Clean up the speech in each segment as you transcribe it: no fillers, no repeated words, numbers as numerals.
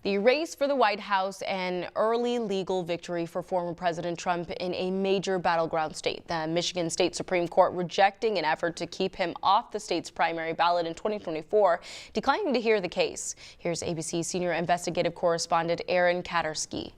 The race for the White House, an early legal victory for former President Trump in a major battleground state. The Michigan State Supreme Court rejecting an effort to keep him off the state's primary ballot in 2024, declining to hear the case. Here's ABC senior investigative correspondent Aaron Katersky.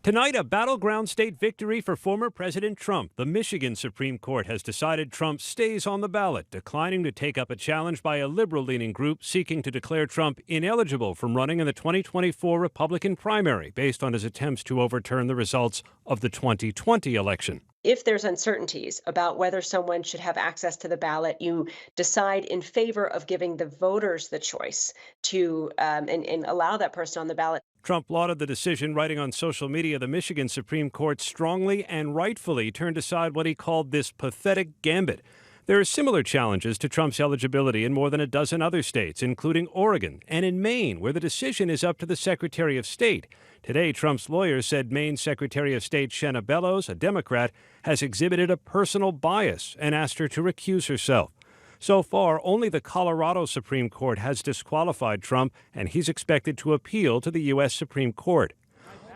Tonight, a battleground state victory for former President Trump. The Michigan Supreme Court has decided Trump stays on the ballot, declining to take up a challenge by a liberal-leaning group seeking to declare Trump ineligible from running in the 2024 Republican primary based on his attempts to overturn the results of the 2020 election. If there's uncertainties about whether someone should have access to the ballot, you decide in favor of giving the voters the choice to and allow that person on the ballot. Trump lauded the decision, writing on social media the Michigan Supreme Court strongly and rightfully turned aside what he called this pathetic gambit. There are similar challenges to Trump's eligibility in more than a dozen other states, including Oregon and in Maine, where the decision is up to the Secretary of State. Today, Trump's lawyers said Maine Secretary of State Shenna Bellows, a Democrat, has exhibited a personal bias and asked her to recuse herself. So far, only the Colorado Supreme Court has disqualified Trump, and he's expected to appeal to the U.S. Supreme Court.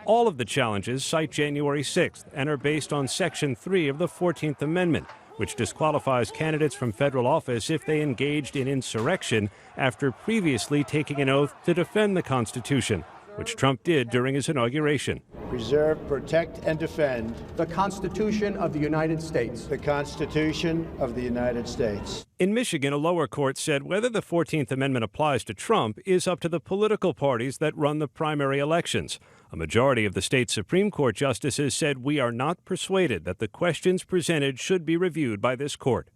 All of the challenges cite January 6th and are based on Section 3 of the 14th Amendment, which disqualifies candidates from federal office if they engaged in insurrection after previously taking an oath to defend the Constitution, which Trump did during his inauguration. Preserve, protect, and defend the Constitution of the United States. The Constitution of the United States. In Michigan, a lower court said whether the 14th Amendment applies to Trump is up to the political parties that run the primary elections. A majority of the state Supreme Court justices said we are not persuaded that the questions presented should be reviewed by this court.